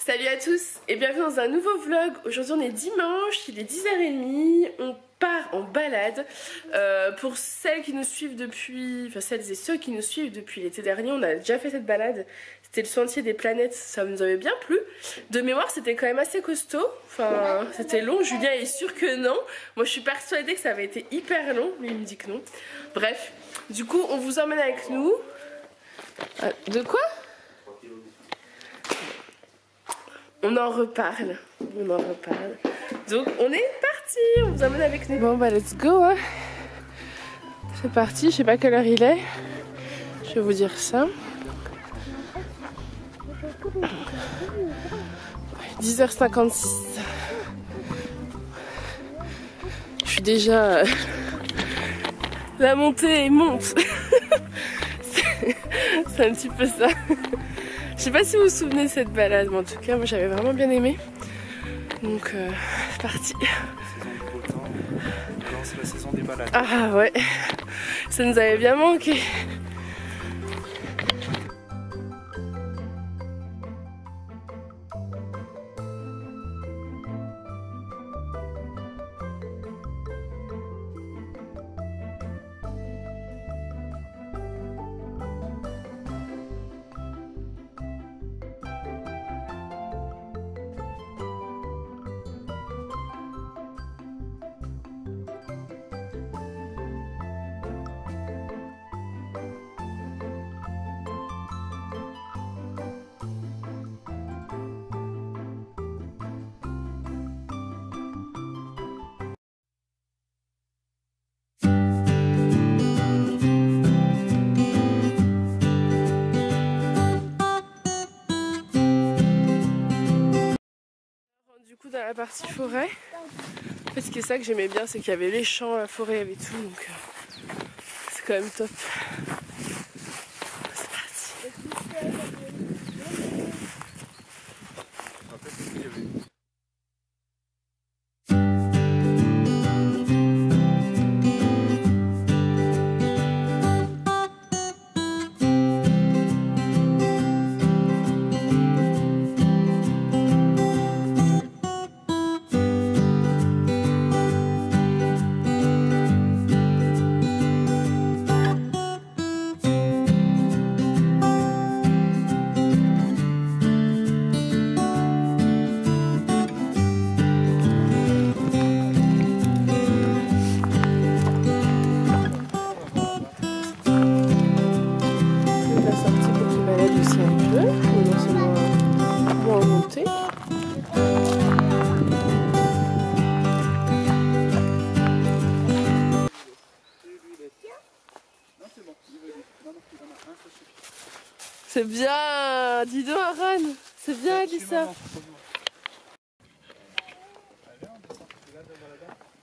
Salut à tous et bienvenue dans un nouveau vlog. Aujourd'hui on est dimanche, il est 10h30, on part en balade. Pour celles qui nous suivent depuis, enfin celles et ceux qui nous suivent depuis l'été dernier, on a déjà fait cette balade. C'était le sentier des planètes, ça nous avait bien plu. De mémoire c'était quand même assez costaud, enfin c'était long, Julien est sûr que non. Moi je suis persuadée que ça avait été hyper long, lui il me dit que non. Bref, du coup on vous emmène avec nous. De quoi ? On en reparle. Donc on est parti, on vous emmène avec nous. Bon bah let's go hein. C'est parti, je sais pas quelle heure il est. Je vais vous dire ça. 10h56. Je suis déjà... La montée monte. C'est un petit peu ça. Je sais pas si vous vous souvenez de cette balade, mais en tout cas moi j'avais vraiment bien aimé. Donc c'est parti. C'est la saison des balades. Ah ouais, ça nous avait bien manqué. Du coup dans la partie forêt, en fait ce qui est ça que j'aimais bien, c'est qu'il y avait les champs, la forêt, il y avait tout, donc c'est quand même top. C'est parti. C'est bien, dis donc Aaron, c'est bien Alissa.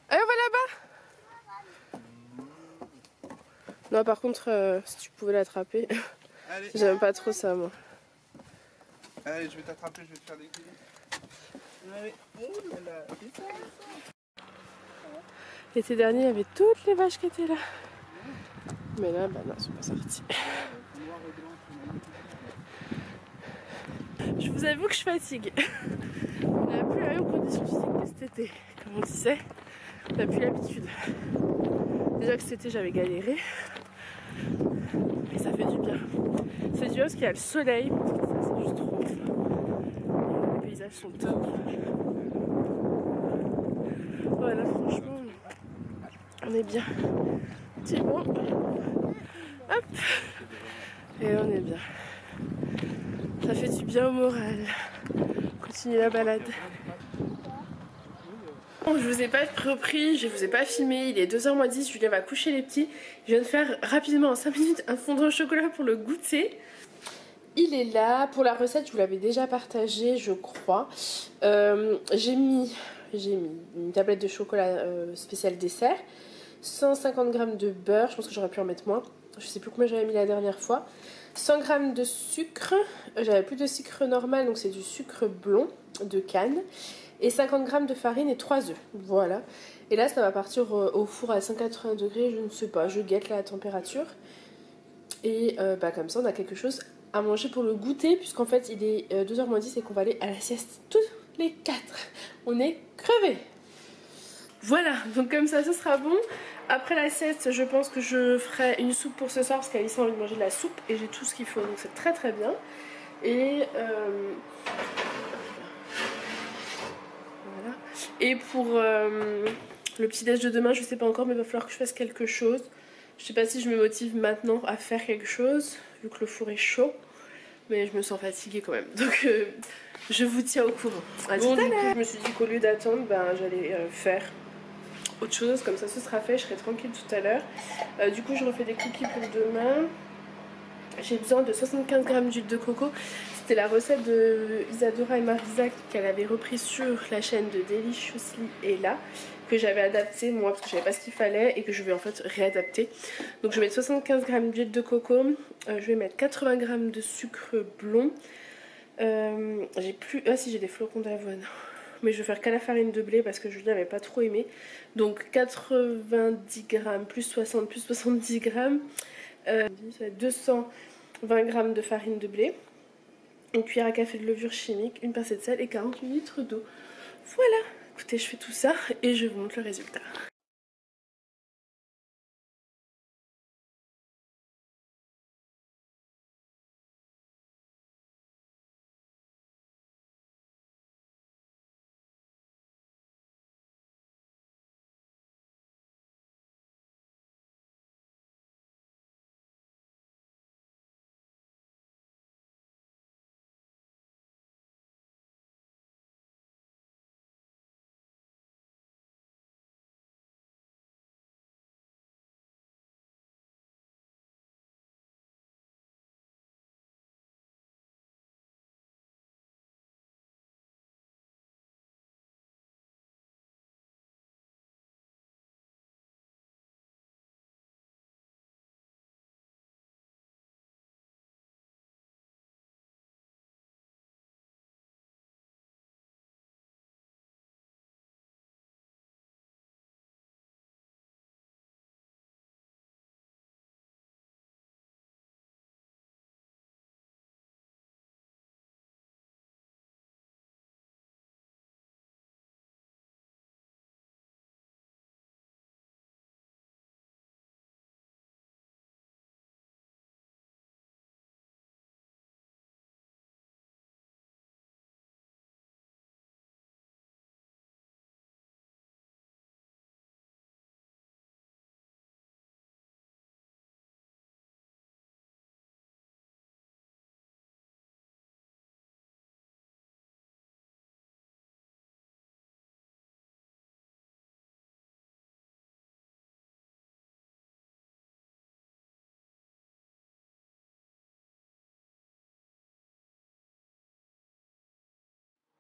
Allez, on va là-bas. Non, par contre, si tu pouvais l'attraper, j'aime pas trop ça, moi. Allez, je vais t'attraper, je vais te faire des câlins. Allez. L'été dernier, il y avait toutes les vaches qui étaient là. Mais là, bah non, elles sont pas sorties. Je vous avoue que je fatigue. On n'a plus la même condition physique que cet été. Comme on disait, on n'a plus l'habitude. Déjà que cet été, j'avais galéré. Mais ça fait du bien. Ça fait du bien parce qu'il y a le soleil. Ça, c'est juste trop bien. Les paysages sont top. Voilà, franchement, on est bien. C'est bon. Hop. Et on est bien. Ça fait du bien au moral. Continue la balade. Bon, je vous ai pas repris, je vous ai pas filmé. Il est 2h10, Julien va coucher les petits. Je viens de faire rapidement en 5 minutes un fondant au chocolat pour le goûter. Il est là. Pour la recette, je vous l'avais déjà partagé, je crois. J'ai mis une tablette de chocolat spécial dessert. 150 g de beurre, je pense que j'aurais pu en mettre moins. Je sais plus combien j'avais mis la dernière fois. 100 g de sucre, j'avais plus de sucre normal, donc c'est du sucre blond de canne. Et 50 g de farine et 3 œufs. Voilà. Et là, ça va partir au four à 180 degrés, je ne sais pas, je guette la température. Et bah, comme ça, on a quelque chose à manger pour le goûter, puisqu'en fait il est 2h moins 10 et qu'on va aller à la sieste tous les 4. On est crevés. Voilà, donc comme ça ce sera bon. Après la sieste, je pense que je ferai une soupe pour ce soir parce qu'Alice a envie de manger de la soupe et j'ai tout ce qu'il faut, donc c'est très très bien. Et voilà. Et pour le petit déj de demain, je sais pas encore, mais il va falloir que je fasse quelque chose. Je sais pas si je me motive maintenant à faire quelque chose vu que le four est chaud, mais je me sens fatiguée quand même, donc je vous tiens au courant. Bon, du coup, je me suis dit qu'au lieu d'attendre, j'allais faire autre chose, comme ça ce sera fait, je serai tranquille tout à l'heure. Du coup je refais des cookies pour demain. J'ai besoin de 75 g d'huile de coco. C'était la recette de Isadora et Marisa qu'elle avait repris sur la chaîne de Deliciously et là, que j'avais adapté moi parce que je savais pas ce qu'il fallait et que je vais en fait réadapter. Donc je vais mettre 75 g d'huile de coco, je vais mettre 80 g de sucre blond. J'ai plus... Ah si, j'ai des flocons d'avoine. Mais je vais faire qu'à la farine de blé parce que Julien n'avait pas trop aimé. Donc 90 g plus 60 plus 70 g, 220 g de farine de blé, une cuillère à café de levure chimique, une pincée de sel et 48 litres d'eau. Voilà, écoutez, je fais tout ça et je vous montre le résultat.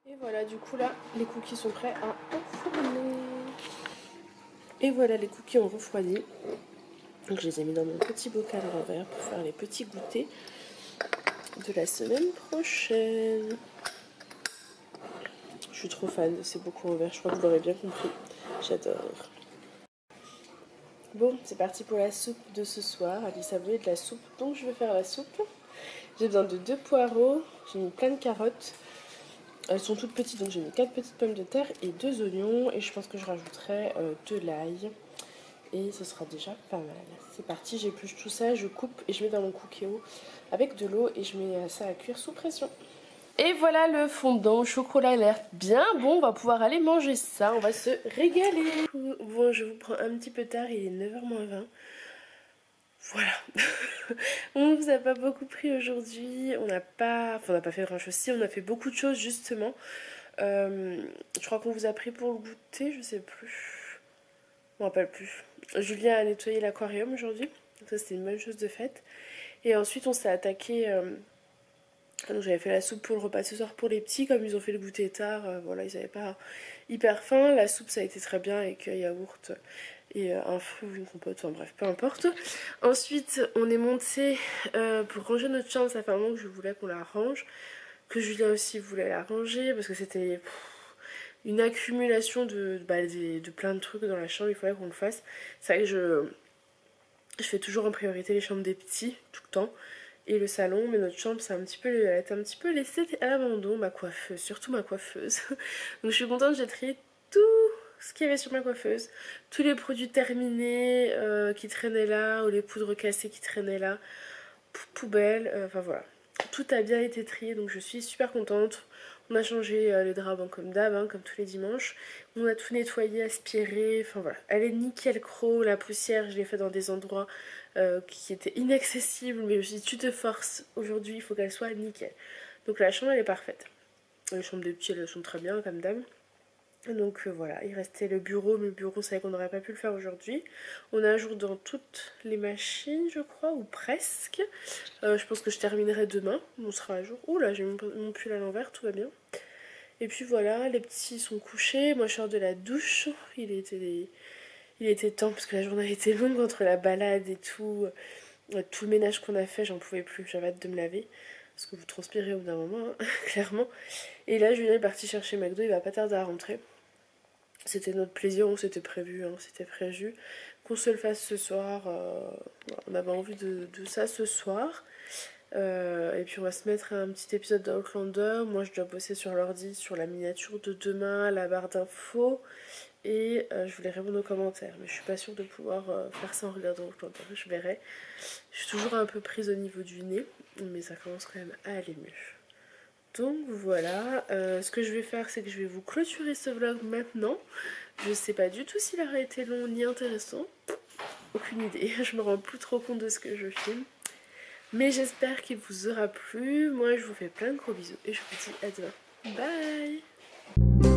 Et voilà, du coup là, les cookies sont prêts à enfourner. Et voilà, les cookies ont refroidi. Donc je les ai mis dans mon petit bocal en verre pour faire les petits goûters de la semaine prochaine. Je suis trop fan de ces bocaux en verre, je crois que vous l'aurez bien compris. J'adore. Bon, c'est parti pour la soupe de ce soir. Alice a voulu de la soupe, donc je vais faire la soupe. J'ai besoin de 2 poireaux, j'ai mis plein de carottes. Elles sont toutes petites, donc j'ai mis 4 petites pommes de terre et 2 oignons. Et je pense que je rajouterai de l'ail. Et ce sera déjà pas mal. C'est parti, j'épluche tout ça, je coupe et je mets dans mon cookéo avec de l'eau et je mets ça à cuire sous pression. Et voilà le fondant au chocolat, il a l'air bien bon, on va pouvoir aller manger ça, on va se régaler. Bon, je vous prends un petit peu tard, il est 9h moins 20. Voilà. On vous a pas beaucoup pris aujourd'hui, on n'a pas fait grand chose. Si, on a fait beaucoup de choses justement. Je crois qu'on vous a pris pour le goûter, je sais plus. Je me rappelle plus. Julien a nettoyé l'aquarium aujourd'hui, ça c'était une bonne chose de faite. Et ensuite on s'est attaqué... Donc j'avais fait la soupe pour le repas ce soir pour les petits, comme ils ont fait le goûter tard, voilà, ils n'avaient pas hyper faim. La soupe ça a été très bien avec yaourt et un fruit ou une compote, enfin bref, peu importe. Ensuite on est monté pour ranger notre chambre, ça fait un moment que je voulais qu'on la range, que Julien aussi voulait la ranger parce que c'était une accumulation de plein de trucs dans la chambre, il fallait qu'on le fasse. C'est vrai que je fais toujours en priorité les chambres des petits tout le temps. et le salon, mais notre chambre elle a été un petit peu laissée à l'abandon, ma coiffeuse, surtout ma coiffeuse. Donc je suis contente, j'ai trié tout ce qu'il y avait sur ma coiffeuse, tous les produits terminés qui traînaient là, ou les poudres cassées qui traînaient là, poubelle, enfin voilà. Tout a bien été trié, donc je suis super contente. On a changé les draps comme d'hab, hein, comme tous les dimanches. On a tout nettoyé, aspiré, enfin voilà. Elle est nickel cro, la poussière, je l'ai fait dans des endroits qui étaient inaccessibles, mais je me suis dit, tu te forces, aujourd'hui il faut qu'elle soit nickel. Donc la chambre elle est parfaite. Les chambres des petits elles sont très bien comme d'hab. Donc voilà, il restait le bureau, mais le bureau, c'est vrai qu'on n'aurait pas pu le faire aujourd'hui. On est à jour dans toutes les machines, je crois, ou presque. Je pense que je terminerai demain, on sera à jour. Ouh là, j'ai mon pull à l'envers, tout va bien. Et puis voilà, les petits sont couchés, moi je sors de la douche. Il était temps, parce que la journée a été longue entre la balade et tout le ménage qu'on a fait, j'en pouvais plus, j'avais hâte de me laver. Parce que vous transpirez au bout d'un moment, hein, clairement. Et là, Julien est parti chercher McDo, il va pas tarder à rentrer. C'était notre plaisir, on s'était prévu, hein, c'était prévu qu'on se le fasse ce soir. On avait envie de ça ce soir. Et puis on va se mettre à un petit épisode d'Outlander. Moi je dois bosser sur l'ordi, sur la miniature de demain, la barre d'infos. Et je voulais répondre aux commentaires. Mais je suis pas sûre de pouvoir faire ça en regardant Outlander. Je verrai. Je suis toujours un peu prise au niveau du nez. Mais ça commence quand même à aller mieux. Donc voilà, ce que je vais faire, c'est que je vais vous clôturer ce vlog maintenant. Je sais pas du tout s'il aurait été long ni intéressant. Aucune idée, je me rends plus trop compte de ce que je filme. Mais j'espère qu'il vous aura plu. Moi, je vous fais plein de gros bisous et je vous dis à demain. Bye!